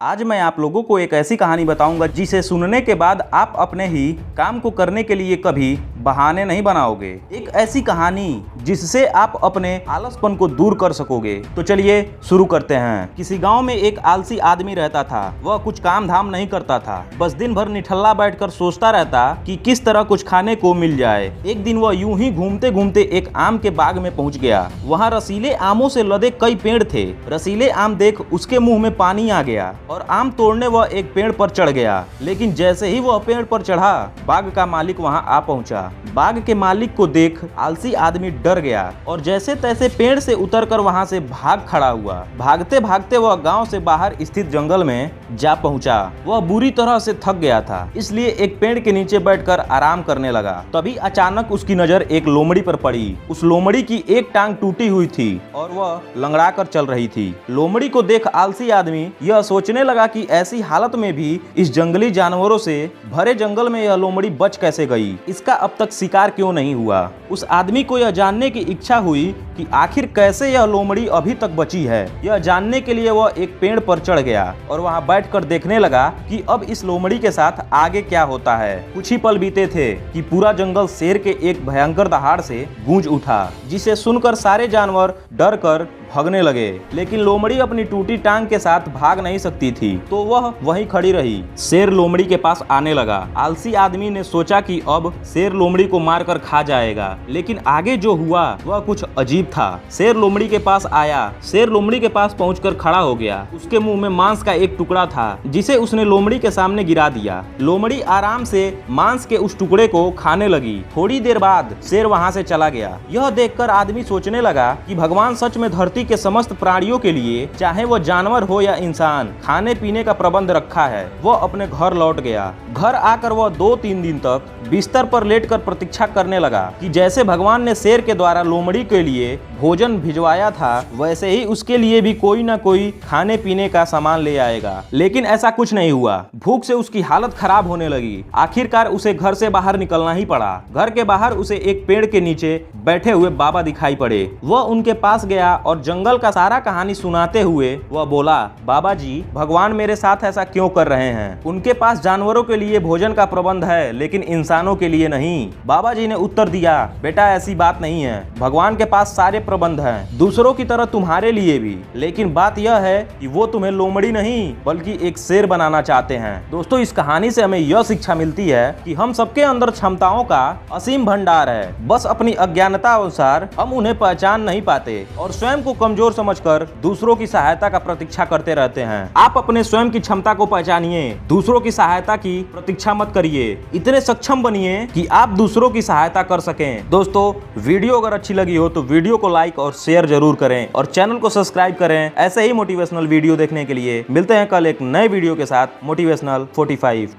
आज मैं आप लोगों को एक ऐसी कहानी बताऊंगा जिसे सुनने के बाद आप अपने ही काम को करने के लिए कभी बहाने नहीं बनाओगे। एक ऐसी कहानी जिससे आप अपने आलसपन को दूर कर सकोगे। तो चलिए शुरू करते हैं। किसी गांव में एक आलसी आदमी रहता था। वह कुछ काम धाम नहीं करता था, बस दिन भर निठल्ला बैठकर सोचता रहता कि किस तरह कुछ खाने को मिल जाए। एक दिन वह यूं ही घूमते घूमते एक आम के बाग में पहुंच गया। वहां रसीले आमों से लदे कई पेड़ थे। रसीले आम देख उसके मुंह में पानी आ गया और आम तोड़ने वह एक पेड़ पर चढ़ गया। लेकिन जैसे ही वह पेड़ पर चढ़ा, बाग का मालिक वहां आ पहुंचा। बाग के मालिक को देख आलसी आदमी डर गया और जैसे तैसे पेड़ से उतरकर वहां से भाग खड़ा हुआ। भागते भागते वह गांव से बाहर स्थित जंगल में जा पहुंचा। वह बुरी तरह से थक गया था, इसलिए एक पेड़ के नीचे बैठकर आराम करने लगा। तभी अचानक उसकी नजर एक लोमड़ी पर पड़ी। उस लोमड़ी की एक टांग टूटी हुई थी और वह लंगड़ा कर चल रही थी। लोमड़ी को देख आलसी आदमी यह सोचने लगा कि ऐसी हालत में भी इस जंगली जानवरों से भरे जंगल में यह लोमड़ी बच कैसे गई, इसका अब तक शिकार क्यों नहीं हुआ। उस आदमी को यह जानने की इच्छा हुई कि आखिर कैसे यह लोमड़ी अभी तक बची है। यह जानने के लिए वह एक पेड़ पर चढ़ गया और वहां बैठकर देखने लगा कि अब इस लोमड़ी के साथ आगे क्या होता है। कुछ ही पल बीते थे कि पूरा जंगल शेर के एक भयंकर दहाड़ से गूंज उठा, जिसे सुनकर सारे जानवर डर कर भागने लगे। लेकिन लोमड़ी अपनी टूटी टांग के साथ भाग नहीं सकती थी, तो वह वहीं खड़ी रही। शेर लोमड़ी के पास आने लगा। आलसी आदमी ने सोचा कि अब शेर लोमड़ी को मारकर खा जाएगा, लेकिन आगे जो हुआ वह कुछ अजीब था। शेर लोमड़ी के पास आया। शेर लोमड़ी के पास पहुंचकर खड़ा हो गया। उसके मुंह में मांस का एक टुकड़ा था, जिसे उसने लोमड़ी के सामने गिरा दिया। लोमड़ी आराम से मांस के उस टुकड़े को खाने लगी। थोड़ी देर बाद शेर वहां से चला गया। यह देखकर आदमी सोचने लगा कि भगवान सच में धरती के समस्त प्राणियों के लिए, चाहे वो जानवर हो या इंसान, खाने पीने का प्रबंध रखा है। वह अपने घर लौट गया। घर आकर वह 2-3 दिन तक बिस्तर पर लेटकर प्रतीक्षा करने लगा कि जैसे भगवान ने शेर के द्वारा लोमड़ी के लिए भोजन भिजवाया था, वैसे ही उसके लिए भी कोई ना कोई खाने पीने का सामान ले आएगा। लेकिन ऐसा कुछ नहीं हुआ। भूख से उसकी हालत खराब होने लगी। आखिरकार उसे घर से बाहर निकलना ही पड़ा। घर के बाहर उसे एक पेड़ के नीचे बैठे हुए बाबा दिखाई पड़े। वह उनके पास गया और जंगल का सारा कहानी सुनाते हुए वह बोला, बाबा जी, भगवान मेरे साथ ऐसा क्यों कर रहे हैं? उनके पास जानवरों के लिए भोजन का प्रबंध है, लेकिन इंसानों के लिए नहीं। बाबा जी ने उत्तर दिया, बेटा ऐसी बात नहीं है। भगवान के पास सारे प्रबंध हैं, दूसरों की तरह तुम्हारे लिए भी। लेकिन बात यह है कि वो तुम्हें लोमड़ी नहीं बल्कि एक शेर बनाना चाहते हैं। दोस्तों, इस कहानी से हमें यह शिक्षा मिलती है कि हम सबके अंदर क्षमताओं का असीम भंडार है, बस अपनी अज्ञानता अनुसार हम उन्हें पहचान नहीं पाते और स्वयं को कमजोर समझकर दूसरों की सहायता का प्रतीक्षा करते रहते हैं। आप अपने स्वयं की क्षमता को पहचानिए, दूसरों की सहायता की प्रतीक्षा मत करिए। इतने सक्षम बनिए कि आप दूसरों की सहायता कर सकें। दोस्तों, वीडियो अगर अच्छी लगी हो तो वीडियो को लाइक और शेयर जरूर करें और चैनल को सब्सक्राइब करें ऐसे ही मोटिवेशनल वीडियो देखने के लिए। मिलते हैं कल एक नए वीडियो के साथ। मोटिवेशनल 45।